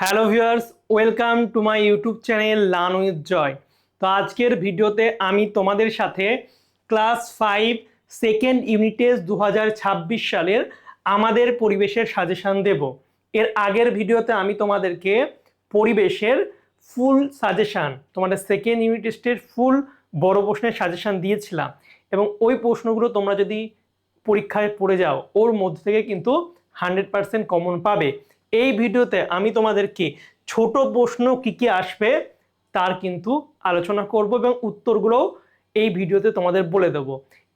Hello viewers, welcome to my YouTube channel learn with Joy. তো আজকের ভিডিওতে আমি তোমাদের সাথে ক্লাস 5 সেকেন্ড ইউনিটেজ 2026 সালের আমাদের পরিবেশের সাজেশান দেব। এর আগের ভিডিওতে আমি তোমাদেরকে পরিবেশের ফুল সাজেশান, তোমাদের সেকেন্ড ইউনিট টেস্টের ফুল বড় প্রশ্নের সাজেশান দিয়েছিলাম, এবং ওই প্রশ্নগুলো তোমরা যদি পরীক্ষায় পড়ে যাও ওর মধ্যে থেকে কিন্তু 100% কমন পাবে। এই ভিডিওতে আমি তোমাদেরকে ছোট প্রশ্ন কি কি আসবে তার কিন্তু আলোচনা করব এবং উত্তরগুলোও এই ভিডিওতে তোমাদের বলে দেব।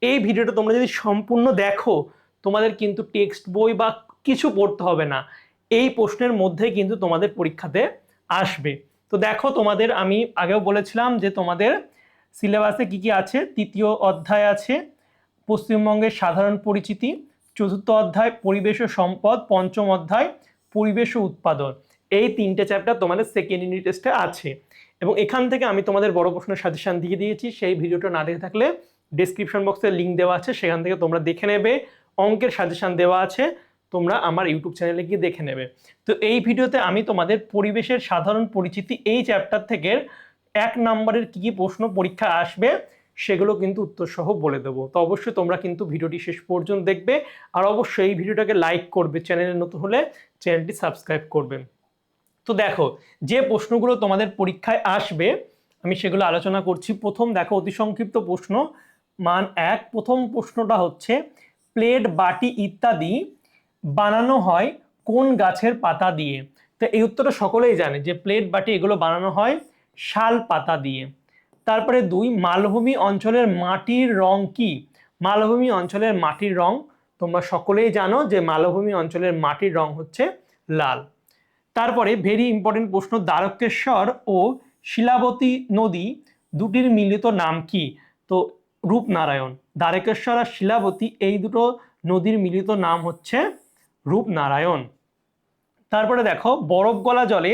এই ভিডিওটা তোমরা যদি সম্পূর্ণ দেখো তোমাদের কিন্তু টেক্সট বই বা কিছু পড়তে হবে না, এই প্রশ্নের মধ্যেই কিন্তু তোমাদের পরীক্ষাতে আসবে। তো দেখো, তোমাদের আমি আগেও বলেছিলাম যে তোমাদের সিলেবাসে কি কি আছে। তৃতীয় অধ্যায় আছে পশ্চিমবঙ্গের সাধারণ পরিচিতি, চতুর্থ অধ্যায় পরিবেশ ও সম্পদ, পঞ্চম অধ্যায় পরিবেশ ও উৎপাদন। এই তিনটে চ্যাপ্টার তোমাদের সেকেন্ড ইউনিট টেস্টে আছে, এবং এখান থেকে আমি তোমাদের বড় প্রশ্নের সাজেশন দিয়ে দিয়েছি। সেই ভিডিওটা না দেখে থাকলে ডেসক্রিপশন বক্সে লিঙ্ক দেওয়া আছে, সেখান থেকে তোমরা দেখে নেবে। অঙ্কের সাজেশন দেওয়া আছে, তোমরা আমার ইউটিউব চ্যানেলে গিয়ে দেখে নেবে। তো এই ভিডিওতে আমি তোমাদের পরিবেশের সাধারণ পরিচিতি এই চ্যাপ্টার থেকে 1 নম্বরের কি কি প্রশ্ন পরীক্ষা আসবে সেগুলো কিন্তু উত্তর সহ বলে দেবো। তো অবশ্যই তোমরা কিন্তু ভিডিওটি শেষ পর্যন্ত দেখবে, আর অবশ্যই এই ভিডিওটাকে লাইক করবে, চ্যানেলে নতুন হলে চ্যানেলটি সাবস্ক্রাইব করবে। তো দেখো, যে প্রশ্নগুলো তোমাদের পরীক্ষায় আসবে আমি সেগুলো আলোচনা করছি। প্রথম দেখো, অতি সংক্ষিপ্ত প্রশ্ন মান 1। প্রথম প্রশ্নটা হচ্ছে, প্লেট বাটি ইত্যাদি বানানো হয় কোন গাছের পাতা দিয়ে? তো এই উত্তরটা সকলেই জানে যে প্লেট বাটি এগুলো বানানো হয় শাল পাতা দিয়ে। তারপরে 2, মালভূমি অঞ্চলের মাটির রং কি? মালভূমি অঞ্চলের মাটির রং তোমরা সকলেই জানো যে মালভূমি অঞ্চলের মাটির রং হচ্ছে লাল। তারপরে ভেরি ইম্পর্টেন্ট প্রশ্ন, দ্বারকেশ্বর ও শিলাবতী নদী দুটির মিলিত নাম কি? তো রূপনারায়ণ। দ্বারকেশ্বর আর শিলাবতী এই দুটো নদীর মিলিত নাম হচ্ছে রূপনারায়ণ। তারপরে দেখো, বরফ গলা জলে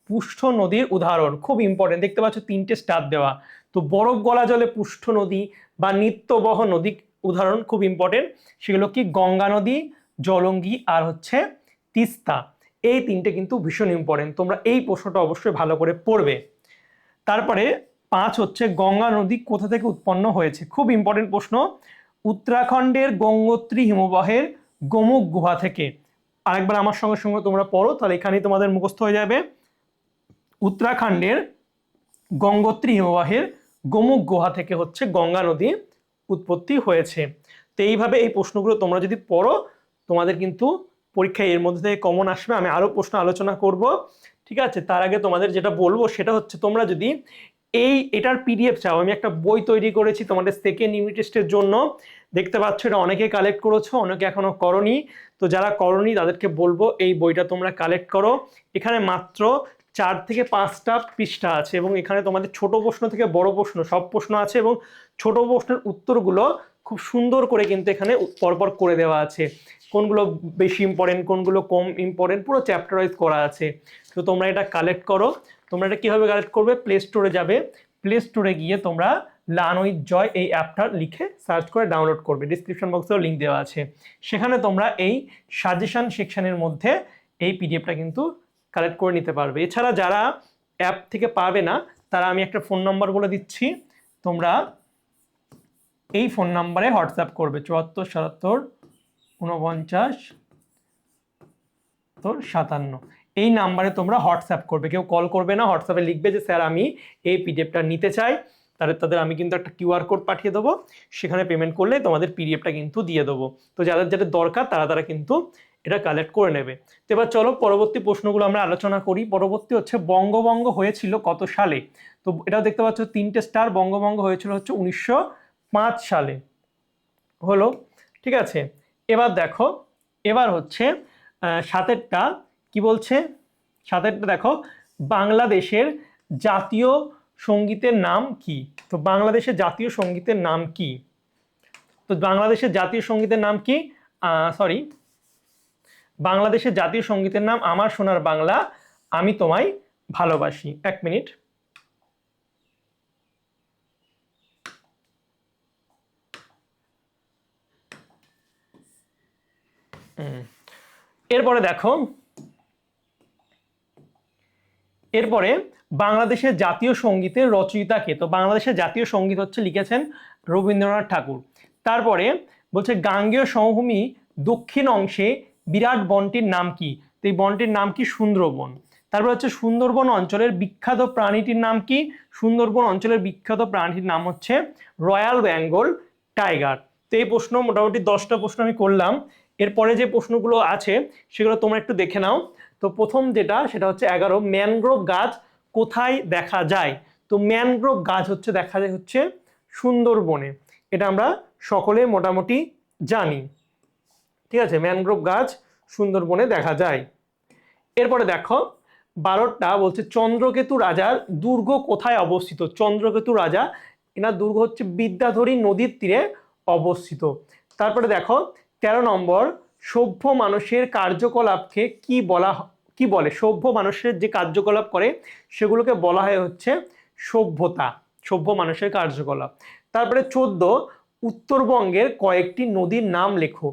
পুষ্ট নদীর উদাহরণ, খুব ইম্পর্টেন্ট, দেখতে পাচ্ছ 3টে স্টার দেওয়া। তো বরফ গলা জলে পুষ্ট নদী বা নিত্যবহ নদী উদাহরণ খুব ইম্পর্টেন্ট, সেগুলো কি? গঙ্গা নদী, জলঙ্গি আর হচ্ছে তিস্তা। এই 3টে কিন্তু ভীষণ ইম্পর্টেন্ট, তোমরা এই প্রশ্নটা অবশ্যই ভালো করে পড়বে। তারপরে 5 হচ্ছে, গঙ্গা নদী কোথা থেকে উৎপন্ন হয়েছে? খুব ইম্পর্টেন্ট প্রশ্ন, উত্তরাখণ্ডের গঙ্গোত্রী হিমবাহের গোমুখ গুহা থেকে। আরেকবার আমার সঙ্গে সঙ্গে তোমরা পড়ো, তাহলে এখানেই তোমাদের মুখস্থ হয়ে যাবে। উত্তরাখণ্ডের গঙ্গোত্রী হিমবাহের গোমুখ গুহা থেকে হচ্ছে গঙ্গা নদী উৎপত্তি হয়েছে। তো এইভাবে এই প্রশ্নগুলো তোমরা যদি পড়ো তোমাদের কিন্তু পরীক্ষায় এর মধ্যে থেকে কমন আসবে। আমি আরো প্রশ্ন আলোচনা করব, ঠিক আছে? তার আগে তোমাদের যেটা বলবো সেটা হচ্ছে, তোমরা যদি এটার পিডিএফ চাও, আমি একটা বই তৈরি করেছি তোমাদের সেকেন্ড ইউনিট টেস্টের জন্য। দেখতে পাচ্ছ এটা অনেকে কালেক্ট করেছো, অনেকে এখনো করনি। তো যারা করনি তাদেরকে বলবো এই বইটা তোমরা কালেক্ট করো। এখানে মাত্র 4 থেকে 5টা পৃষ্ঠা আছে, এবং এখানে তোমাদের ছোট প্রশ্ন থেকে বড় প্রশ্ন সব প্রশ্ন আছে, এবং ছোট প্রশ্নের উত্তরগুলো খুব সুন্দর করে কিন্তু এখানে পরপর করে দেওয়া আছে, কোনগুলো বেশি ইম্পর্টেন্ট কোনগুলো কম ইম্পর্টেন্ট, পুরো চ্যাপ্টার ওয়াইজ করা আছে। তো তোমরা এটা কালেক্ট করো। তোমরা এটা কিভাবে কালেক্ট করবে? প্লে স্টোরে যাবে, প্লে স্টোরে গিয়ে তোমরা লার্ন উইথ জয় এই অ্যাপটা লিখে সার্চ করে ডাউনলোড করবে, ডিসক্রিপশন বক্সেও লিঙ্ক দেওয়া আছে। সেখানে তোমরা এই সাজেশন সেকশনের মধ্যে এই পিডিএফটা কিন্তু কালেক্ট করে নিতে পারবে। এছাড়া যারা অ্যাপ থেকে পাবে না তারা আমি একটা ফোন নাম্বার বলে দিচ্ছি, তোমরা এই ফোন নাম্বারে হোয়াটসঅ্যাপ করবে 74 77 49 57। এই নাম্বারে তোমরা হোয়াটসঅ্যাপ করবে, কেউ কল করবে না। হোয়াটসঅ্যাপে লিখবে যে স্যার আমি এই পিডিএফটা নিতে চাই, তাদের আমি কিন্তু একটা কিউআর কোড পাঠিয়ে দেবো, সেখানে পেমেন্ট করলে তোমাদের পিডিএফটা কিন্তু দিয়ে দেবো। তো যাদের যাদের দরকার তারা কিন্তু এটা কালেক্ট করে নেবে। তো এবার চলো পরবর্তী প্রশ্নগুলো আমরা আলোচনা করি। পরবর্তী হচ্ছে, বঙ্গভঙ্গ হয়েছিল কত সালে? তো এটাও দেখতে পাচ্ছ 3টে স্টার। বঙ্গভঙ্গ হয়েছিল হচ্ছে 1905 সালে হলো, ঠিক আছে? এবার দেখো, এবার হচ্ছে সাতেরটা কি বলছে? সাতেরটা দেখো, বাংলাদেশের জাতীয় সঙ্গীতের নাম কি? তো বাংলাদেশের জাতীয় সঙ্গীতের নাম কি? তো বাংলাদেশের জাতীয় সঙ্গীতের নাম কি? সরি, বাংলাদেশের জাতীয় সঙ্গীতের নাম আমার সোনার বাংলা, আমি তোমায় ভালোবাসি। 1 মিনিট। এরপরে দেখো, এরপরে বাংলাদেশের জাতীয় সঙ্গীতের রচয়িতা কে? তো বাংলাদেশের জাতীয় সঙ্গীত হচ্ছে লিখেছেন রবীন্দ্রনাথ ঠাকুর। তারপরে বলছে গাঙ্গেয় সমভূমি দক্ষিণ অংশে বিরাট বনটির নাম কি? তো এই বনটির নাম কি? সুন্দরবন। তারপর হচ্ছে সুন্দরবন অঞ্চলের বিখ্যাত প্রাণীটির নাম কি? সুন্দরবন অঞ্চলের বিখ্যাত প্রাণীটির নাম হচ্ছে রয়্যাল বেঙ্গল টাইগার। তো এই প্রশ্ন মোটামুটি 10টা প্রশ্ন আমি করলাম। এরপরে যে প্রশ্নগুলো আছে সেগুলো তোমরা একটু দেখে নাও। তো প্রথম যেটা সেটা হচ্ছে 11, ম্যানগ্রোভ গাছ কোথায় দেখা যায়? তো ম্যানগ্রোভ গাছ হচ্ছে দেখা যায় হচ্ছে সুন্দরবনে, এটা আমরা সকলে মোটামুটি জানি। ঠিক আছে, ম্যানগ্রোভ গাছ সুন্দরবনে দেখা যায়। এরপরে দেখো 12টা বলছে চন্দ্রকেতু রাজার দুর্গ কোথায় অবস্থিত? চন্দ্রকেতু রাজা এনার দুর্গ হচ্ছে বিদ্যাধরী নদীর তীরে অবস্থিত। তারপরে দেখো 13 নম্বর, সভ্য মানুষের কার্যকলাপকে কি বলে? সভ্য মানুষের যে কার্যকলাপ করে সেগুলোকে বলা হয় হচ্ছে সভ্যতা, সভ্য মানুষের কার্যকলাপ। তারপরে 14, উত্তরবঙ্গের কয়েকটি নদীর নাম লেখো।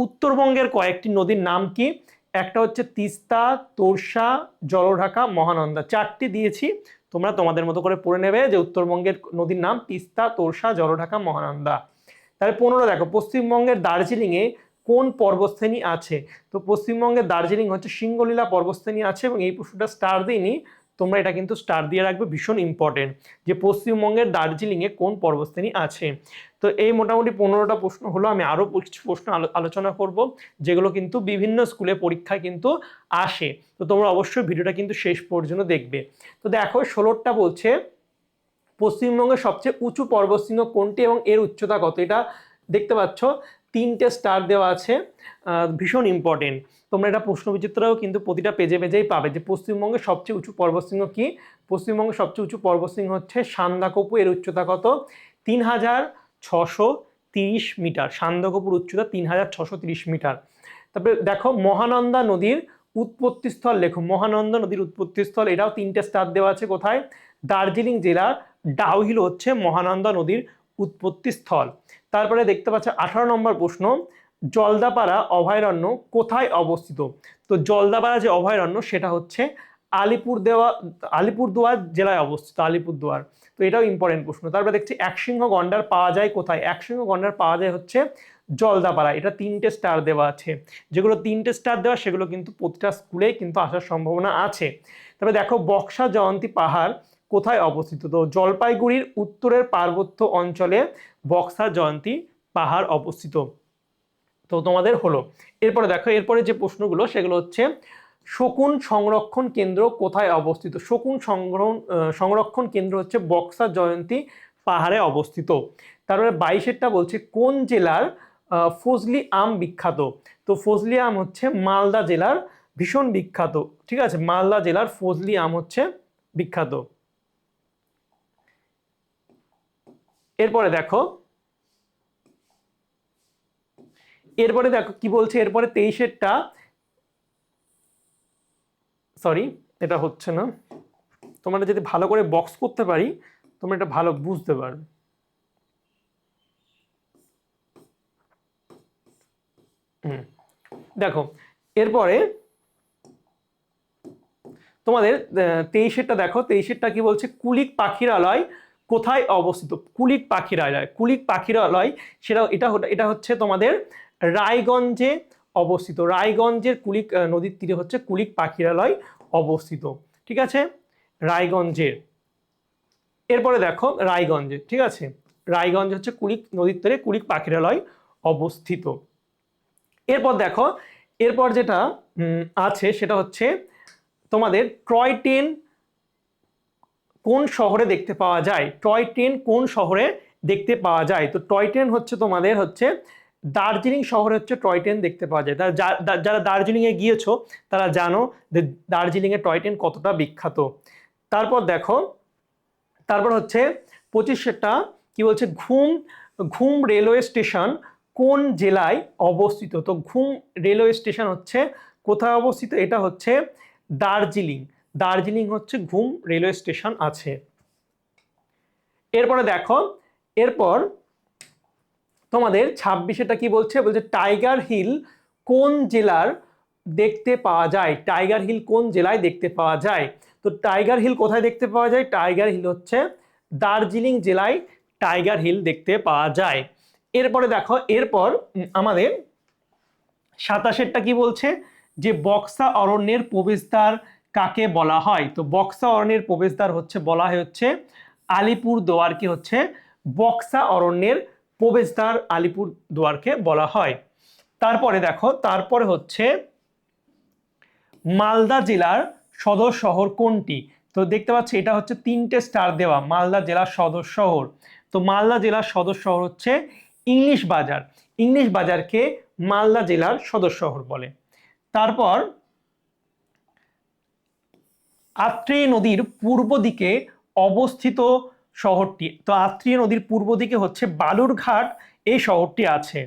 উত্তরবঙ্গের কয়েকটি নদীর নাম কি? একটা হচ্ছে তিস্তা, তোরসা, জলঢাকা, মহানন্দা। 4টি দিয়েছি, তোমরা তোমাদের মতো করে পড়ে নেবে যে উত্তরবঙ্গের নদীর নাম তিস্তা, তোরসা, জলঢাকা, মহানন্দা। তাহলে 15 দেখো পশ্চিমবঙ্গের দার্জিলিংয়ে কোন পর্বতশ্রেণী আছে? তো পশ্চিমবঙ্গের দার্জিলিং হচ্ছে সিঙ্গলীলা পর্বতশ্রেণী আছে, এবং এই প্রশ্নটা স্টার দিইনি, তোমরা এটা কিন্তু স্টার দিয়ে রাখবে, ভীষণ ইম্পর্টেন্ট, যে পশ্চিমবঙ্গের দার্জিলিংয়ে কোন পর্বতশ্রেণী আছে। তো এই মোটামুটি 15টা প্রশ্ন হলো। আমি আরও কিছু প্রশ্ন আলোচনা করব যেগুলো কিন্তু বিভিন্ন স্কুলে পরীক্ষায় কিন্তু আসে। তো তোমরা অবশ্যই ভিডিওটা কিন্তু শেষ পর্যন্ত দেখবে। তো দেখো 16টা বলছে পশ্চিমবঙ্গের সবচেয়ে উঁচু পর্বতশৃঙ্গ কোনটি এবং এর উচ্চতা কত? এটা দেখতে পাচ্ছ 3টে স্টার দেওয়া আছে, ভীষণ ইম্পর্টেন্ট। তোমরা এটা প্রশ্নবিচিত্রেও কিন্তু প্রতিটা পেজে পেজেই পাবে যে পশ্চিমবঙ্গের সবচেয়ে উঁচু পর্বতশৃঙ্গ কি। পশ্চিমবঙ্গের সবচেয়ে উঁচু পর্বতশৃঙ্গ হচ্ছে সান্দাকফু, এর উচ্চতা কত? 3630 মিটার। সান্দাকফুর উচ্চতা 3630 মিটার। তারপরে দেখো মহানন্দা নদীর উৎপত্তিস্থল লেখো। মহানন্দা নদীর উৎপত্তিস্থল, এটাও 3টে স্টার দেওয়া আছে। কোথায়? দার্জিলিং জেলার ডাউহিল হচ্ছে মহানন্দা নদীর উৎপত্তি স্থল। তারপরে দেখতে পাচ্ছ 18 নম্বর প্রশ্ন, জলদাপাড়া অভয়ারণ্য কোথায় অবস্থিত? তো জলদাপাড়া যে অভয়ারণ্য সেটা হচ্ছে আলিপুরদুয়ার জেলায় অবস্থিত, আলিপুরদুয়ার। তো এটাও ইম্পর্টেন্ট প্রশ্ন। তারপরে দেখছি একশৃঙ্গ গন্ডার পাওয়া যায় কোথায়? একশৃঙ্গ গন্ডার পাওয়া যায় হচ্ছে জলদাপাড়া, এটা 3টে স্টার দেওয়া আছে। যেগুলো 3টে স্টার দেওয়া সেগুলো কিন্তু প্রতিটা স্কুলেই কিন্তু আসার সম্ভাবনা আছে। তারপরে দেখো বক্সা জয়ন্তী পাহাড় কোথায় অবস্থিত? তো জলপাইগুড়ির উত্তরের পার্বত্য অঞ্চলে বক্সা জয়ন্তী পাহাড় অবস্থিত। তো তোমাদের হলো। এরপরে দেখো এরপরে যে প্রশ্নগুলো সেগুলো হচ্ছে শকুন সংরক্ষণ কেন্দ্র কোথায় অবস্থিত? শকুন সংরক্ষণ কেন্দ্র হচ্ছে বক্সা জয়ন্তী পাহাড়ে অবস্থিত। তারপরে 22টা বলছে কোন জেলার ফজলি আম বিখ্যাত? তো ফজলি আম হচ্ছে মালদা জেলার ভীষণ বিখ্যাত। ঠিক আছে, মালদা জেলার ফজলি আম হচ্ছে বিখ্যাত। এরপরে দেখো কি বলছে, এরপরে 23-এরটা, সরি এটা হচ্ছে না, তোমরা যদি ভালো করে বক্স করতে পারি তোমরা এটা ভালো বুঝতে পারবে। দেখো এরপরে তোমাদের 23-এরটা দেখো, 23-এরটা কি বলছে, কুলিক পাখিরালয় কোথায় অবস্থিত? কুলিক পাখিরালয়, কুলিক পাখিরালয় এটা হচ্ছে তোমাদের রায়গঞ্জে অবস্থিত। রায়গঞ্জের কুলিক নদীর তীরে হচ্ছে কুলিক পাখিরালয় অবস্থিত। ঠিক আছে, রায়গঞ্জের। এরপরে দেখো রায়গঞ্জে, ঠিক আছে, রায়গঞ্জ হচ্ছে কুলিক নদীর তীরে কুলিক পাখিরালয় অবস্থিত। এরপর দেখো এরপর যেটা আছে সেটা হচ্ছে তোমাদের টয় ট্রেন কোন শহরে দেখতে পাওয়া যায়? টয় ট্রেন কোন শহরে দেখতে পাওয়া যায়? তো টয় ট্রেন হচ্ছে তোমাদের হচ্ছে দার্জিলিং শহরে হচ্ছে টয় ট্রেন দেখতে পাওয়া যায়। যারা দার্জিলিংয়ে গিয়েছো তারা জানো যে দার্জিলিংয়ে টয় ট্রেন কতটা বিখ্যাত। তারপর হচ্ছে 25-টা কি বলছে, ঘুম রেলওয়ে স্টেশন কোন জেলায় অবস্থিত? তো ঘুম রেলওয়ে স্টেশন হচ্ছে কোথায় অবস্থিত? এটা হচ্ছে দার্জিলিং। দার্জিলিং হচ্ছে ঘুম রেলওয়ে স্টেশন আছে। এরপরে দেখো এরপর তোমাদের 26-এটা কি বলছে, টাইগার হিল কোন জেলার দেখতে পাওয়া যায়? টাইগার হিল কোন জেলায় দেখতে পাওয়া যায়? তো তো টাইগার হিল কোথায় দেখতে পাওয়া যায়? টাইগার হিল হচ্ছে দার্জিলিং জেলায় টাইগার হিল দেখতে পাওয়া যায়। এরপরে দেখো, এরপর আমাদের 27টা কি বলছে, যে বক্সা অরণ্যের প্রবেশদ্বার কাকে বলা হয়? তো বক্সা অরণ্যের প্রবেশদ্বার হচ্ছে বলা হয় হচ্ছে আলিপুর দুয়ারকে হচ্ছে বক্সা অরণ্যের প্রবেশদ্বার আলিপুর দুয়ারকে বলা হয়। তারপরে দেখো, তারপরে হচ্ছে মালদা জেলার সদর শহর কোনটি? তো দেখতে পাচ্ছি এটা হচ্ছে 3টে স্টার দেওয়া, মালদা জেলার সদর শহর। তো মালদা জেলার সদর শহর হচ্ছে ইংলিশ বাজার। ইংলিশ বাজারকে মালদা জেলার সদর শহর বলে। তারপর আত্রেয় নদীর পূর্ব দিকে অবস্থিত শহরটি, তো আত্রেয় নদীর পূর্ব দিকে হচ্ছে বালুরঘাট এই শহরটি আছে।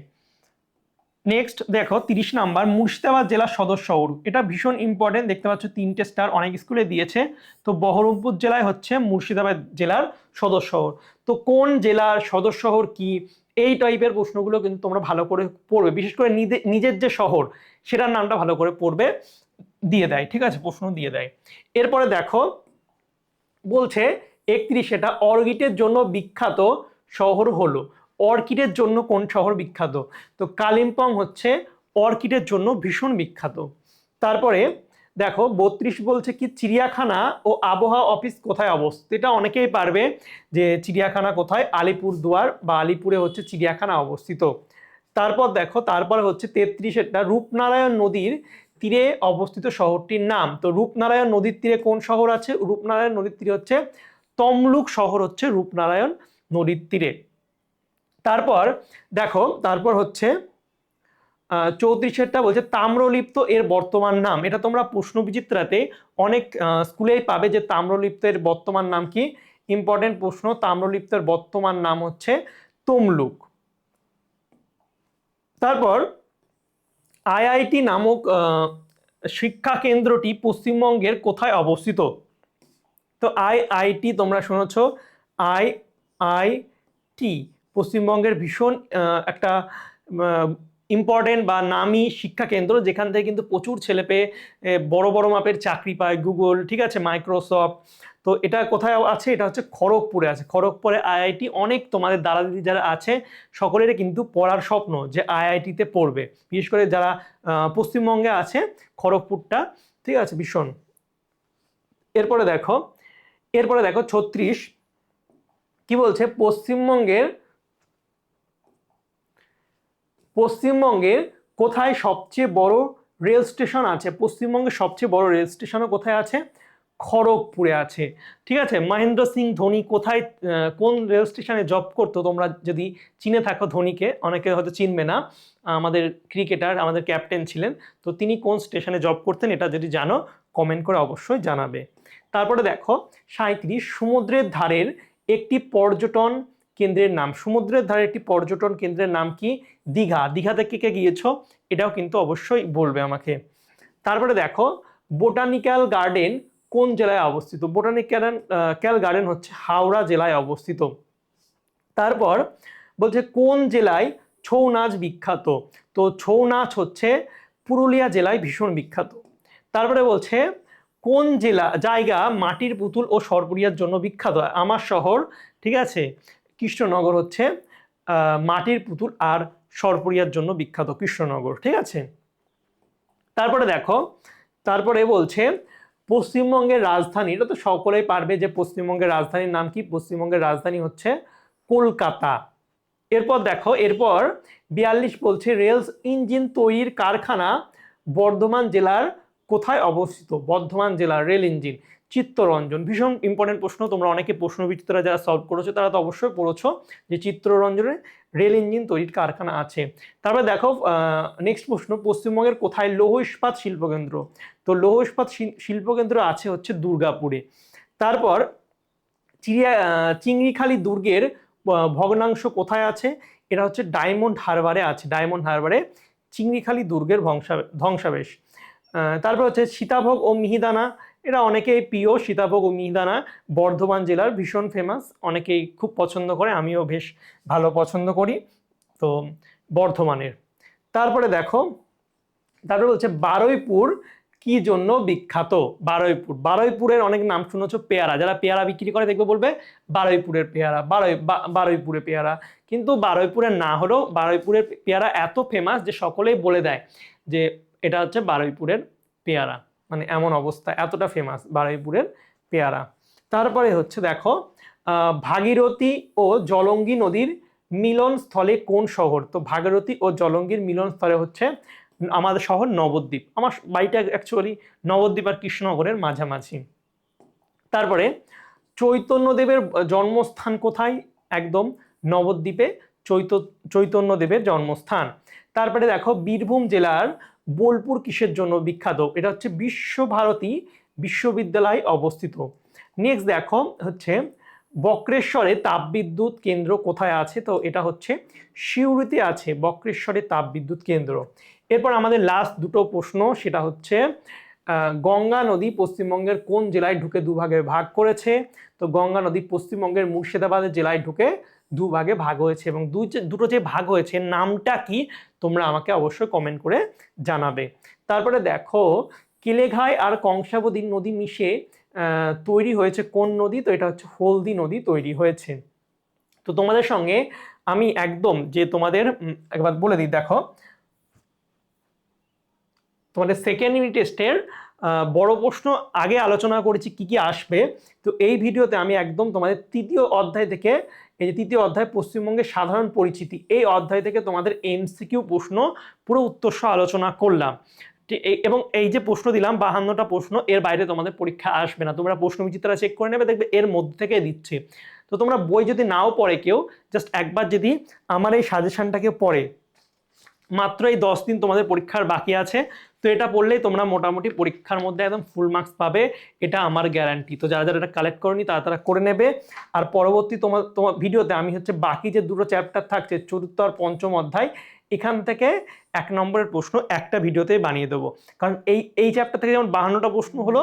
নেক্সট দেখো 30 নাম্বার, মুর্শিদাবাদ জেলার সদর শহর। এটা ভীষণ ইম্পর্টেন্ট, দেখতে পাচ্ছ 3টে স্টার, অনেক স্কুলে দিয়েছে। তো বহরমপুর জেলায় হচ্ছে মুর্শিদাবাদ জেলার সদর শহর। তো কোন জেলার সদর শহর কি, এই টাইপের প্রশ্নগুলো কিন্তু তোমরা ভালো করে পড়বে, বিশেষ করে নিজের যে শহর সেটার নামটা ভালো করে পড়বে, দিয়ে দেয়, ঠিক আছে, প্রশ্ন দিয়ে দেয়। এরপরে দেখো বলছে 31, এটা অর্কিডের জন্য বিখ্যাত শহর হলো। অর্কিডের জন্য কোন শহর বিখ্যাত? তো কালিম্পং হচ্ছে অর্কিডের জন্য ভীষণ বিখ্যাত। তারপরে দেখো 32 বলছে কি চিড়িয়াখানা ও আবহাওয়া অফিস কোথায় অবস্থিত? এটা অনেকেই পারবে যে চিড়িয়াখানা কোথায়, আলিপুর দুয়ার বা আলিপুরে হচ্ছে চিড়িয়াখানা অবস্থিত। তারপর দেখো, তারপরে হচ্ছে 33, এটা রূপনারায়ণ নদীর তীরে অবস্থিত শহরটির নাম। তো রূপনারায়ণ নদীর তীরে কোন শহর আছে? রূপনারায়ণ নদীর তীরে হচ্ছে তমলুক শহর হচ্ছে রূপনারায়ণ নদীর তীরে। তারপর দেখো, তারপর হচ্ছে 34টা বলছে তাম্রলিপ্ত এর বর্তমান নাম। এটা তোমরা প্রশ্ন বিচিত্রাতে অনেক স্কুলেই পাবে যে তাম্রলিপ্তের বর্তমান নাম কি। ইম্পর্টেন্ট প্রশ্ন, তাম্রলিপ্তের বর্তমান নাম হচ্ছে তমলুক। তারপর আইআইটি নামক শিক্ষা কেন্দ্রটি পশ্চিমবঙ্গের কোথায় অবস্থিত? তো আইআইটি তোমরা শুনেছ, আইআইটি পশ্চিমবঙ্গের ভীষণ একটা ইম্পর্টেন্ট বা নামি শিক্ষা কেন্দ্র, যেখান থেকে কিন্তু প্রচুর ছেলে পেয়ে বড় বড় মাপের চাকরি পায়, গুগল, ঠিক আছে, মাইক্রোসফট। তো এটা কোথায় আছে? এটা হচ্ছে খড়গপুরে আছে। খড়গপুরে আইআইটি, অনেক তোমাদের দাদা দিদি যারা আছে সকলেরই কিন্তু পড়ার স্বপ্ন যে আইআইটিতে পড়বে, বিশেষ করে যারা পশ্চিমবঙ্গে আছে, খড়গপুরটা, ঠিক আছে, ভীষণ। এরপরে দেখো, 36 কি বলছে, পশ্চিমবঙ্গের কোথায় সবচেয়ে বড় রেল স্টেশন আছে? পশ্চিমবঙ্গের সবচেয়ে বড় রেল স্টেশনও কোথায় আছে? খড়গপুরে আছে, ঠিক আছে। মহেন্দ্র সিং ধোনি কোথায়, কোন রেল স্টেশনে জব করতো? তোমরা যদি চিনে থাকো ধোনিকে, অনেকে হয়তো চিনবে না, আমাদের ক্রিকেটার, আমাদের ক্যাপ্টেন ছিলেন। তো তিনি কোন স্টেশনে জব করতেন, এটা যদি জানো কমেন্ট করে অবশ্যই জানাবে। তারপরে দেখো 37, সমুদ্রের ধারের একটি পর্যটন কেন্দ্রের নাম। সমুদ্রের ধারে একটি পর্যটন কেন্দ্রের নাম কি? দীঘা। দীঘাতে কে কে গিয়েছো এটাও কিন্তু অবশ্যই বলবে আমাকে। তারপরে দেখো বোটানিক্যাল গার্ডেন কোন জেলায় অবস্থিত? বোটানিক্যাল গার্ডেন হচ্ছে হাওড়া জেলায় অবস্থিত। তারপর বলছে কোন জেলায় ছৌ নাচ বিখ্যাত? তো ছৌ নাচ হচ্ছে পুরুলিয়া জেলায় ভীষণ বিখ্যাত। তারপরে বলছে কোন জায়গা মাটির পুতুল ও সরপুরিয়ার জন্য বিখ্যাত? আমার শহর, ঠিক আছে, কৃষ্ণনগর হচ্ছে মাটির পুতুল আর সরপুরিয়ার জন্য বিখ্যাত, কৃষ্ণনগর, ঠিক আছে। তারপরে দেখো, তারপরে বলছে পশ্চিমবঙ্গের রাজধানী, এটা তো সকলেই পারবে যে পশ্চিমবঙ্গের রাজধানীর নাম কি? পশ্চিমবঙ্গের রাজধানী হচ্ছে কলকাতা। এরপর দেখো, এরপর 42 বলছে রেল ইঞ্জিন তৈরির কারখানা বর্ধমান জেলার কোথায় অবস্থিত? বর্ধমান জেলার রেল ইঞ্জিন চিত্তরঞ্জন। ভীষণ ইম্পর্টেন্ট প্রশ্ন, তোমরা অনেকে প্রশ্ন বিচিত্রা যারা সলভ করেছো তারা তো অবশ্যই পড়েছো যে চিত্তরঞ্জনে রেল ইঞ্জিন তৈরির কারখানা আছে। তারপরে দেখো নেক্সট প্রশ্ন, পশ্চিমবঙ্গের কোথায় লৌহ ইস্পাত শিল্পকেন্দ্র? তো লৌহ ইস্পাত শিল্পকেন্দ্র আছে হচ্ছে দুর্গাপুরে। তারপর চিংড়িখালি দুর্গের ভগ্নাংশ কোথায় আছে? এটা হচ্ছে ডায়মন্ড হারবারে আছে। ডায়মন্ড হারবারে চিংড়িখালি দুর্গের ধ্বংসাবশেষ। তারপর হচ্ছে সীতাভোগ ও মিহিদানা, এটা অনেকেই প্রিয়। সীতাভোগ ও মিহিদানা বর্ধমান জেলার ভীষণ ফেমাস, অনেকেই খুব পছন্দ করে, আমিও বেশ ভালো পছন্দ করি, তো বর্ধমানের। তারপরে দেখো, তারপরে বলছে বারুইপুর কি জন্য বিখ্যাত? বারুইপুর। বারুইপুরের অনেক নাম শুনেছো, পেয়ারা, যারা পেয়ারা বিক্রি করে দেখবে বলবে বারুইপুরের পেয়ারা, বারুইপুরে পেয়ারা। কিন্তু বারুইপুরের না হলেও বারুইপুরের পেয়ারা এত ফেমাস যে সকলেই বলে দেয় যে এটা হচ্ছে বারুইপুরের পেয়ারা, মানে এমন অবস্থা, এতটা ফেমাস বারুইপুরের পেয়ারা। তারপরে হচ্ছে দেখো, ভাগীরথী ও জলঙ্গি নদীর মিলনস্থলে কোন শহর? তো ভাগীরথী ও জলঙ্গির মিলনস্থলে হচ্ছে আমাদের শহর নবদ্বীপ। আমার বাড়িটা অ্যাকচুয়ালি নবদ্বীপ আর কৃষ্ণনগরের মাঝামাঝি। তারপরে চৈতন্যদেবের জন্মস্থান কোথায়? একদম নবদ্বীপে চৈতন্যদেবের জন্মস্থান। তারপরে দেখো, বীরভূম জেলার বোলপুর কিসের জন্য বিখ্যাত? এটা হচ্ছে বিশ্বভারতী বিশ্ববিদ্যালয় অবস্থিত। নেক্সট দেখো হচ্ছে, বক্রেশ্বরে তাপবিদ্যুৎ কেন্দ্র কোথায় আছে? তো এটা হচ্ছে সিউড়িতে আছে বক্রেশ্বরে তাপবিদ্যুৎ কেন্দ্র। এরপর আমাদের লাস্ট দুটো প্রশ্ন, সেটা হচ্ছে গঙ্গা নদী পশ্চিমবঙ্গের কোন জেলায় ঢুকে দুভাগে ভাগ করেছে? তো গঙ্গা নদী পশ্চিমবঙ্গের মুর্শিদাবাদ জেলায় ঢুকে দুভাগে ভাগ হয়েছে, এবং দুটো যে ভাগ হয়েছে নামটা কি তোমরা আমাকে অবশ্যই কমেন্ট করে জানাবে। তারপরে দেখো, কিলেঘাই আর কংসাবতী নদী মিশে তৈরি হয়েছে কোন নদী? তো এটা হচ্ছে হলদি নদী তৈরি হয়েছে। তো তোমাদের সঙ্গে আমি একদম যে তোমাদের একবার বলে দিই, দেখো তোমাদের সেকেন্ড ইউনিট টেস্টের বড় প্রশ্ন আগে আলোচনা করেছি কি কি আসবে। তো এই ভিডিওতে আমি একদম তোমাদের তৃতীয় অধ্যায় থেকে, এই যে তৃতীয় অধ্যায় পশ্চিমবঙ্গের সাধারণ পরিচিতি, এই অধ্যায় থেকে তোমাদের এমসিকিউ প্রশ্ন পুরো উত্তরসহ আলোচনা করলাম। এবং এই যে প্রশ্ন দিলাম 52টা প্রশ্ন, এর বাইরে তোমাদের পরীক্ষা আসবে না। তোমরা প্রশ্ন বিচিত্রা চেক করে নেবে, দেখবে এর মধ্যে থেকে দিচ্ছে। তো তোমরা বই যদি নাও পড়ে কেউ, জাস্ট একবার যদি আমার এই সাজেশনটাকে পড়ে, মাত্র এই 10 দিন তোমাদের পরীক্ষার বাকি আছে, তো এটা পড়লেই তোমরা মোটামুটি পরীক্ষার মধ্যে একদম ফুল মার্কস পাবে, এটা আমার গ্যারান্টি। তো যারা যারা এটা কালেক্ট করনি তারা তারা করে নেবে। আর পরবর্তী তোমার ভিডিওতে আমি হচ্ছে বাকি যে দুটো চ্যাপ্টার থাকছে, চতুর্থ আর পঞ্চম অধ্যায়, এখান থেকে 1 নম্বরের প্রশ্ন একটা ভিডিওতে বানিয়ে দেবো। কারণ এই চ্যাপ্টার থেকে যেমন 52টা প্রশ্ন হলো,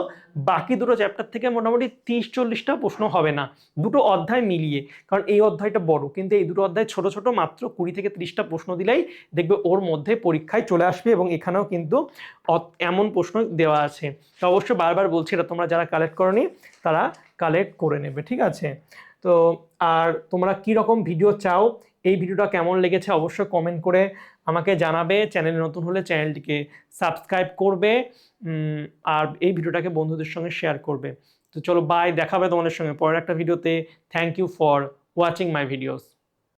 বাকি দুটো চ্যাপ্টার থেকে মোটামুটি 30-40টা প্রশ্ন হবে না, দুটো অধ্যায় মিলিয়ে। কারণ এই অধ্যায়টা বড়, কিন্তু এই দুটো অধ্যায় ছোট ছোট, মাত্র 20 থেকে 30টা প্রশ্ন দিলেই দেখবে ওর মধ্যে পরীক্ষায় চলে আসবে, এবং এখানেও কিন্তু এমন প্রশ্ন দেওয়া আছে। তো অবশ্যই বারবার বলছি, এটা তোমরা যারা কালেক্ট করনি তারা কালেক্ট করে নেবে, ঠিক আছে? তো আর তোমরা কি রকম ভিডিও চাও, এই ভিডিওটা কেমন লেগেছে অবশ্যই কমেন্ট করে আমাকে জানাবে। চ্যানেলে নতুন হলে চ্যানেলটিকে সাবস্ক্রাইব করবে, আর এই ভিডিওটাকে বন্ধুদের সঙ্গে শেয়ার করবে। তো চলো বাই, দেখাবে তোমাদের সঙ্গে পরের একটা ভিডিওতে। Thank you for watching my videos.